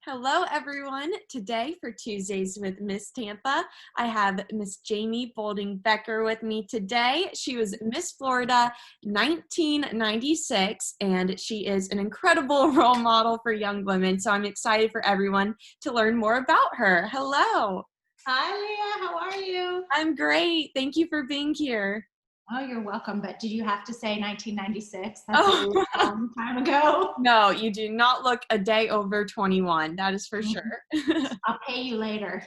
Hello, everyone. Today for Tuesdays with Miss Tampa, I have Miss Jamie Becker with me today. She was Miss Florida 1996, and she is an incredible role model for young women. So I'm excited for everyone to learn more about her. Hello. Hi, Leah. How are you? I'm great. Thank you for being here. Oh, you're welcome. But did you have to say 1996? That's a Oh, really long time ago. no, you do not look a day over 21. That is for sure. I'll pay you later.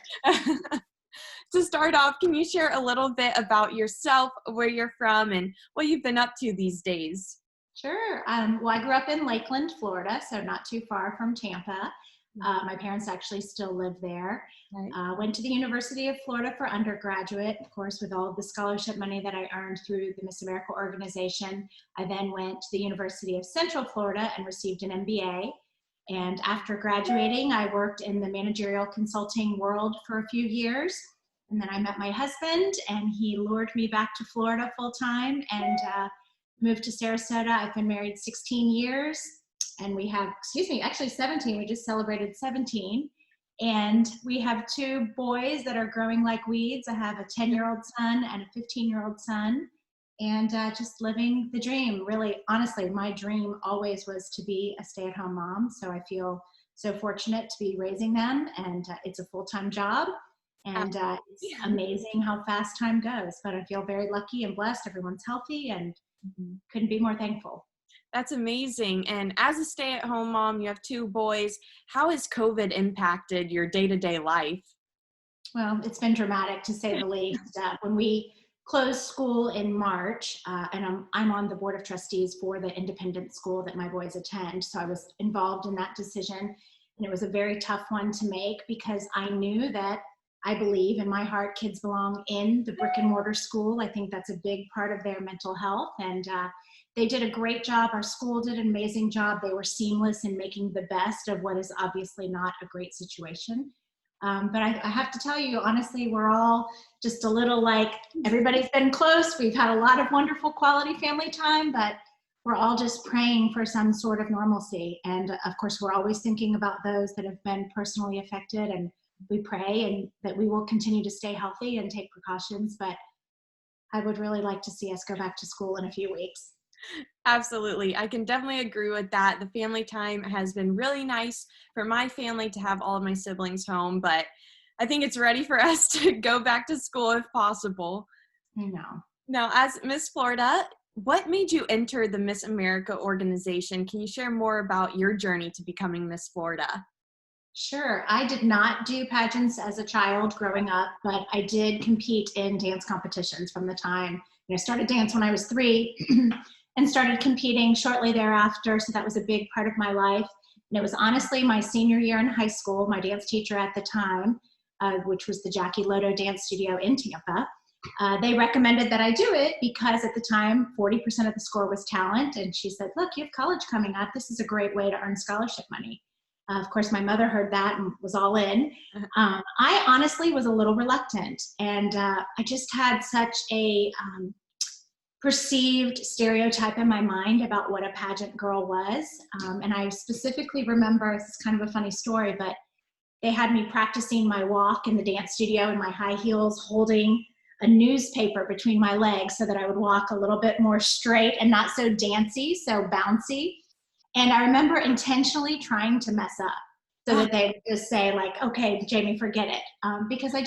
To start off, can you share a little bit about yourself, where you're from, and what you've been up to these days? Sure. Well, I grew up in Lakeland, Florida, so not too far from Tampa. My parents actually still live there. Right. Went to the University of Florida for undergraduate, of course, with all of the scholarship money that I earned through the Miss America organization. I then went to the University of Central Florida and received an MBA. And after graduating, I worked in the managerial consulting world for a few years. And then I met my husband, and he lured me back to Florida full time and moved to Sarasota. I've been married 16 years, and we have, actually 17. We just celebrated 17. And we have two boys that are growing like weeds. I have a 10-year-old son and a 15-year-old son, and just living the dream. Really, honestly, my dream always was to be a stay-at-home mom. So I feel so fortunate to be raising them, and it's a full-time job. And it's amazing how fast time goes, but I feel very lucky and blessed. Everyone's healthy, and couldn't be more thankful. That's amazing. And as a stay-at-home mom, you have two boys. How has COVID impacted your day-to-day life? Well, it's been dramatic to say the least. When we closed school in March, and I'm on the board of trustees for the independent school that my boys attend, so I was involved in that decision, and it was a very tough one to make because I knew that I believe in my heart kids belong in the brick and mortar school. I think that's a big part of their mental health, and they did a great job. Our school did an amazing job. They were seamless in making the best of what is obviously not a great situation. But I have to tell you, honestly, we're all just a little like, everybody's been close. We've had a lot of wonderful quality family time, but we're all just praying for some sort of normalcy. And of course, we're always thinking about those that have been personally affected, and we pray and that we will continue to stay healthy and take precautions. But I would really like to see us go back to school in a few weeks. Absolutely. I can definitely agree with that. The family time has been really nice for my family to have all of my siblings home, but I think it's ready for us to go back to school if possible. I know. Now, as Miss Florida, what made you enter the Miss America organization? Can you share more about your journey to becoming Miss Florida? Sure. I did not do pageants as a child growing up, but I did compete in dance competitions from the time, I started dance when I was 3 and started competing shortly thereafter. So that was a big part of my life. And it was honestly my senior year in high school. My dance teacher at the time, which was the Jackie Loto Dance Studio in Tampa, they recommended that I do it because at the time, 40% of the score was talent. And she said, look, you have college coming up. This is a great way to earn scholarship money. Of course, my mother heard that and was all in. I honestly was a little reluctant, and I just had such a perceived stereotype in my mind about what a pageant girl was. And I specifically remember, this is kind of a funny story, but they had me practicing my walk in the dance studio in my high heels, holding a newspaper between my legs so that I would walk a little bit more straight and not so dancey, so bouncy. And I remember intentionally trying to mess up so that they would just say like, okay, Jamie, forget it. Because I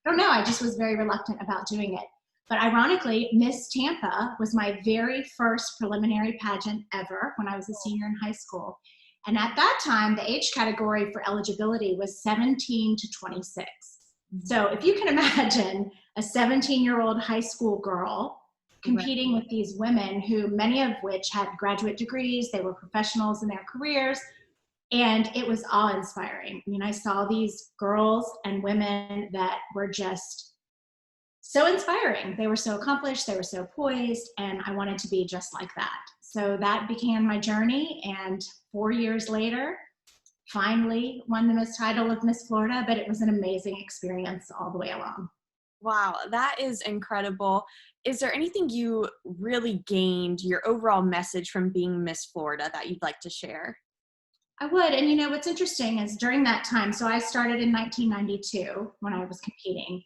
don't know, I just was very reluctant about doing it. But ironically, Miss Tampa was my very first preliminary pageant ever when I was a senior in high school. And at that time, the age category for eligibility was 17 to 26. So if you can imagine a 17-year-old high school girl competing with these women who many of which had graduate degrees, they were professionals in their careers, and it was awe-inspiring. I mean, I saw these girls and women that were just so inspiring. They were so accomplished, they were so poised, and I wanted to be just like that. So that began my journey, and 4 years later, finally won the Miss title of Miss Florida, but it was an amazing experience all the way along. Wow, that is incredible. Is there anything you really gained, your overall message from being Miss Florida that you'd like to share? I would. And you know, what's interesting is during that time, so I started in 1992 when I was competing.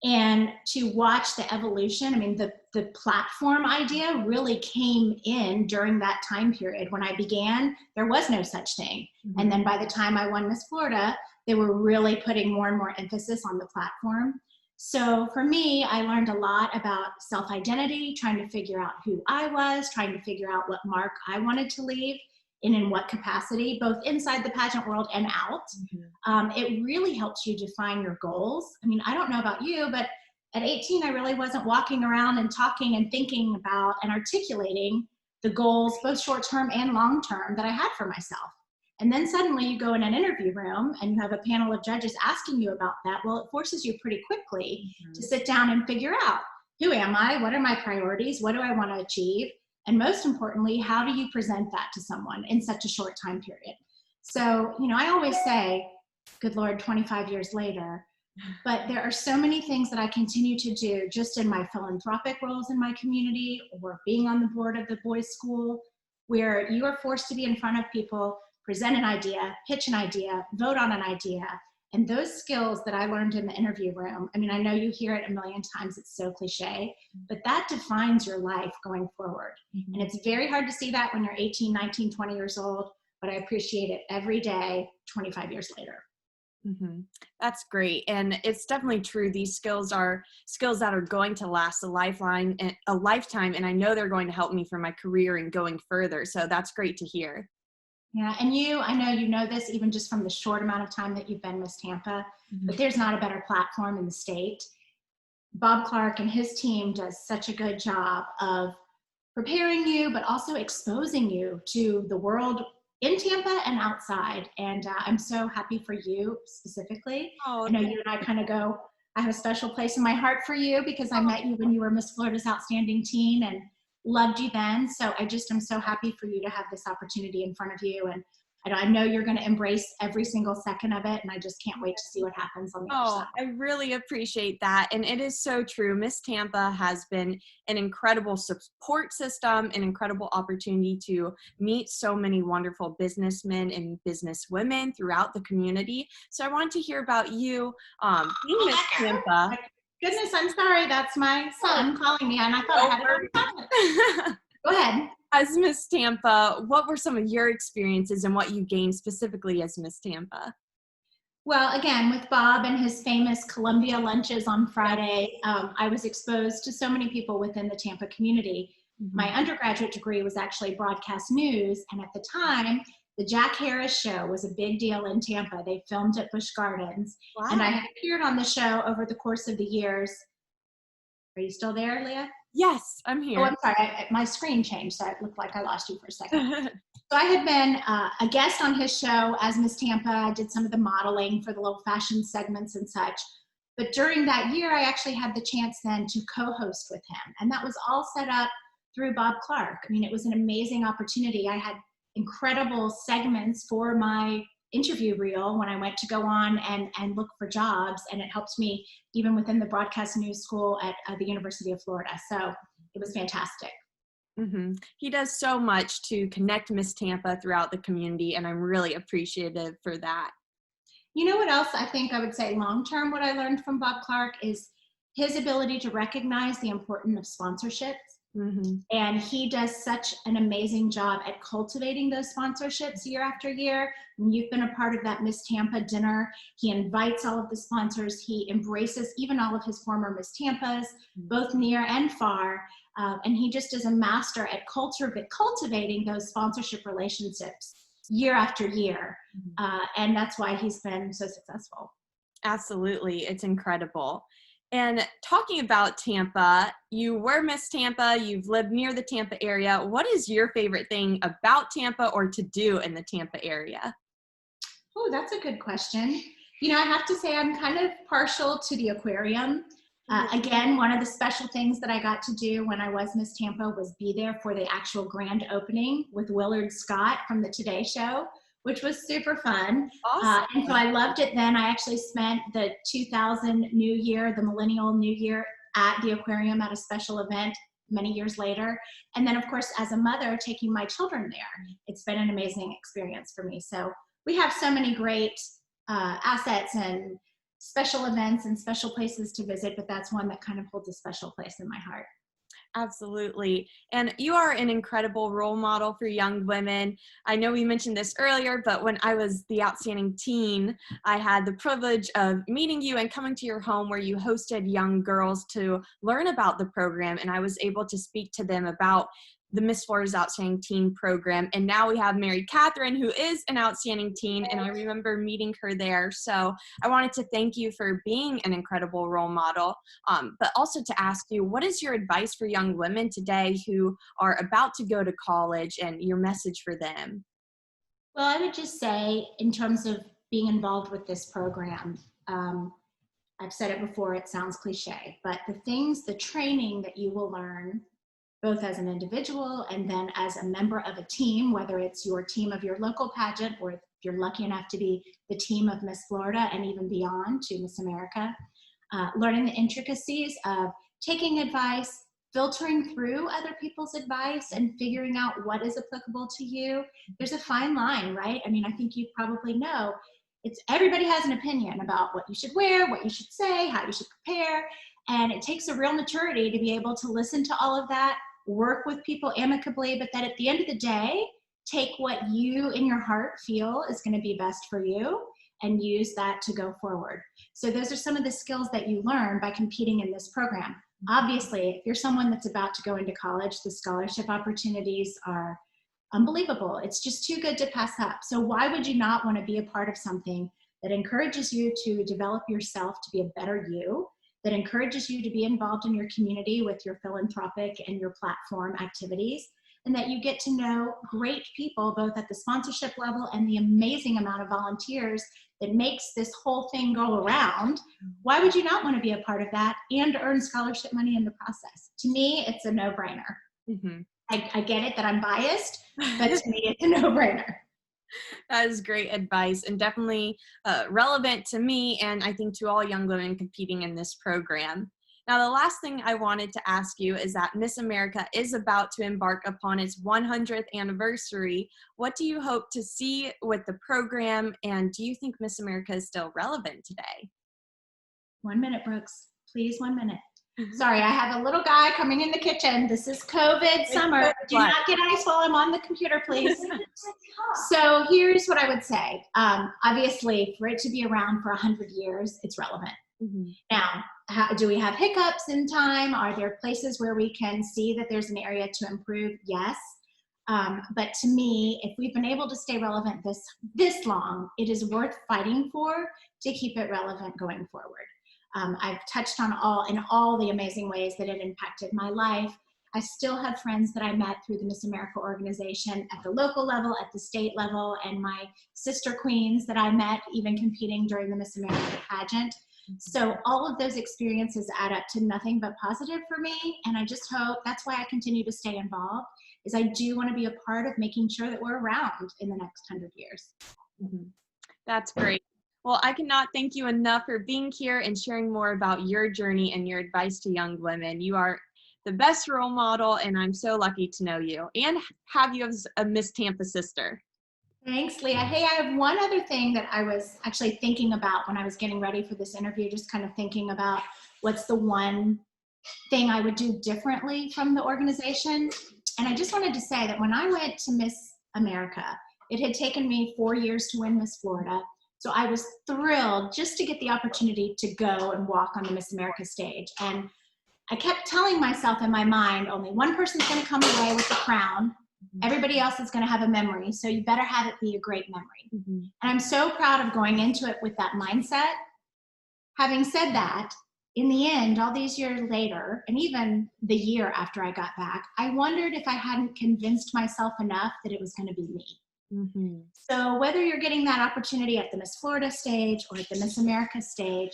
And to watch the evolution, I mean, the platform idea really came in during that time period. When I began, there was no such thing. Mm-hmm. And then by the time I won Miss Florida, they were really putting more and more emphasis on the platform. So for me, I learned a lot about self-identity, trying to figure out who I was, trying to figure out what mark I wanted to leave and in what capacity, both inside the pageant world and out. It really helps you define your goals. I mean, I don't know about you, but at 18, I really wasn't walking around and talking and thinking about and articulating the goals, both short-term and long-term, that I had for myself. And then suddenly you go in an interview room and you have a panel of judges asking you about that. Well, it forces you pretty quickly to sit down and figure out, who am I? What are my priorities? What do I want to achieve? And most importantly, how do you present that to someone in such a short time period? So, you know, I always say, good Lord, 25 years later, but there are so many things that I continue to do just in my philanthropic roles in my community or being on the board of the boys' school, where you are forced to be in front of people, present an idea, pitch an idea, vote on an idea. And those skills that I learned in the interview room, I mean, I know you hear it a million times, it's so cliche, but that defines your life going forward. And it's very hard to see that when you're 18, 19, 20 years old, but I appreciate it every day, 25 years later. Mm-hmm. That's great. And it's definitely true. These skills are skills that are going to last a lifetime. And I know they're going to help me for my career and going further. So that's great to hear. Yeah, and I know you know this even just from the short amount of time that you've been Miss Tampa, but there's not a better platform in the state. Bob Clark and his team does such a good job of preparing you, but also exposing you to the world in Tampa and outside. And I'm so happy for you specifically. Oh, I know you and I kind of go, I have a special place in my heart for you because I met you when you were Miss Florida's Outstanding Teen and loved you then. So I'm so happy for you to have this opportunity in front of you. And I know you're going to embrace every single second of it. And I just can't wait to see what happens on the other side. I really appreciate that. And it is so true. Miss Tampa has been an incredible support system, an incredible opportunity to meet so many wonderful businessmen and businesswomen throughout the community. So I want to hear about you being Miss Tampa. Goodness, I'm sorry. That's my son calling me, and I thought I had it on silent. Go ahead. As Miss Tampa, what were some of your experiences and what you gained specifically as Miss Tampa? Well, again, with Bob and his famous Columbia lunches on Friday, I was exposed to so many people within the Tampa community. My undergraduate degree was actually broadcast news, and at the time, the Jack Harris show was a big deal in Tampa. They filmed at Busch Gardens, and I had appeared on the show over the course of the years. Are you still there, Leah? Yes, I'm here. Oh, I'm sorry. My screen changed, so it looked like I lost you for a second. So I had been a guest on his show as Miss Tampa. I did some of the modeling for the little fashion segments and such. But during that year, I actually had the chance then to co-host with him. And that was all set up through Bob Clark. I mean, it was an amazing opportunity. I had incredible segments for my interview reel when I went to go on and look for jobs. And it helped me even within the broadcast news school at the University of Florida. So it was fantastic. He does so much to connect Miss Tampa throughout the community, and I'm really appreciative for that. You know what else I think I would say long-term, what I learned from Bob Clark is his ability to recognize the importance of sponsorships. And he does such an amazing job at cultivating those sponsorships year after year. And you've been a part of that Miss Tampa dinner. He invites all of the sponsors. He embraces even all of his former Miss Tampas, both near and far. And he just is a master at cultivating those sponsorship relationships year after year. And that's why he's been so successful. Absolutely. It's incredible. And talking about Tampa, you were Miss Tampa, you've lived near the Tampa area. What is your favorite thing about Tampa or to do in the Tampa area? Oh, that's a good question. You know, I have to say I'm kind of partial to the aquarium. Again, one of the special things that I got to do when I was Miss Tampa was be there for the actual grand opening with Willard Scott from the Today Show, which was super fun. Awesome. And so I loved it then. I actually spent the 2000 New Year, the Millennial New Year, at the aquarium at a special event many years later. And then, of course, as a mother, taking my children there, it's been an amazing experience for me. So we have so many great assets and special events and special places to visit, but that's one that kind of holds a special place in my heart. Absolutely. And you are an incredible role model for young women. I know we mentioned this earlier, but when I was the outstanding teen, I had the privilege of meeting you and coming to your home where you hosted young girls to learn about the program. And I was able to speak to them about the Miss Florida's Outstanding Teen program. And now we have Mary Catherine, who is an outstanding teen, and I remember meeting her there. So I wanted to thank you for being an incredible role model, but also to ask you, what is your advice for young women today who are about to go to college and your message for them? Well, I would just say, in terms of being involved with this program, I've said it before, it sounds cliche, but the training that you will learn both as an individual and then as a member of a team, whether it's your team of your local pageant or if you're lucky enough to be the team of Miss Florida and even beyond to Miss America, learning the intricacies of taking advice, filtering through other people's advice and figuring out what is applicable to you. There's a fine line, right? I mean, I think you probably know everybody has an opinion about what you should wear, what you should say, how you should prepare. And it takes a real maturity to be able to listen to all of that, work with people amicably, but that at the end of the day, take what you in your heart feel is going to be best for you and use that to go forward. So those are some of the skills that you learn by competing in this program. Obviously, if you're someone that's about to go into college, the scholarship opportunities are unbelievable. It's just too good to pass up. So why would you not want to be a part of something that encourages you to develop yourself to be a better you, that encourages you to be involved in your community with your philanthropic and your platform activities, and that you get to know great people both at the sponsorship level and the amazing amount of volunteers that makes this whole thing go around. Why would you not want to be a part of that and earn scholarship money in the process? To me, it's a no-brainer. Mm-hmm. I get it that I'm biased, but to me, it's a no-brainer. That is great advice and definitely relevant to me and I think to all young women competing in this program. Now, the last thing I wanted to ask you is that Miss America is about to embark upon its 100th anniversary. What do you hope to see with the program, and do you think Miss America is still relevant today? 1 minute, Brooks. Please, 1 minute. Sorry, I have a little guy coming in the kitchen. This is COVID summer. Do not get ice while I'm on the computer, please. So here's what I would say. Obviously, for it to be around for 100 years, it's relevant. Mm-hmm. Now, do we have hiccups in time? Are there places where we can see that there's an area to improve? Yes. But to me, if we've been able to stay relevant this long, it is worth fighting for to keep it relevant going forward. I've touched on all the amazing ways that it impacted my life. I still have friends that I met through the Miss America organization at the local level, at the state level, and my sister queens that I met even competing during the Miss America pageant. So all of those experiences add up to nothing but positive for me. And I just hope that's why I continue to stay involved, is I do want to be a part of making sure that we're around in the next 100 years. Mm-hmm. That's great. Well, I cannot thank you enough for being here and sharing more about your journey and your advice to young women. You are the best role model, and I'm so lucky to know you and have you as a Miss Tampa sister. Thanks, Leah. Hey, I have one other thing that I was actually thinking about when I was getting ready for this interview, just kind of thinking about what's the one thing I would do differently from the organization. And I just wanted to say that when I went to Miss America, it had taken me 4 years to win Miss Florida. So I was thrilled just to get the opportunity to go and walk on the Miss America stage. And I kept telling myself in my mind, only one person's going to come away with the crown. Everybody else is going to have a memory, so you better have it be a great memory. Mm-hmm. And I'm so proud of going into it with that mindset. Having said that, in the end, all these years later, and even the year after I got back, I wondered if I hadn't convinced myself enough that it was going to be me. Mm-hmm. So whether you're getting that opportunity at the Miss Florida stage or at the Miss America stage,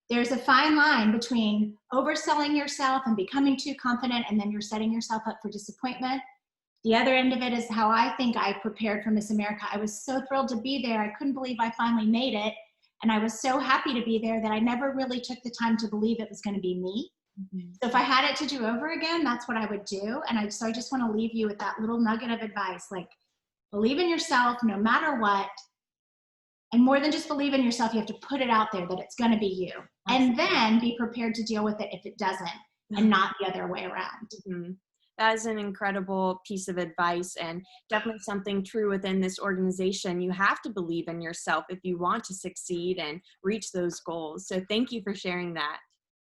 there's a fine line between overselling yourself and becoming too confident, and then you're setting yourself up for disappointment. The other end of it is how I think I prepared for Miss America. I was so thrilled to be there. I couldn't believe I finally made it. And I was so happy to be there that I never really took the time to believe it was going to be me. Mhm. So if I had it to do over again, that's what I would do. And so I just want to leave you with that little nugget of advice, like believe in yourself no matter what. And more than just believe in yourself, you have to put it out there that it's going to be you. And Absolutely. then be prepared to deal with it if it doesn't, and not the other way around. Mhm. That is an incredible piece of advice and definitely something true within this organization. You have to believe in yourself if you want to succeed and reach those goals. So thank you for sharing that.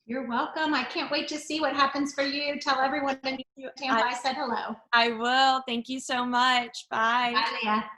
You're welcome. I can't wait to see what happens for you. Tell everyone in You- Tampa I, I said hello. I will. Thank you so much. Bye. Bye, Leah.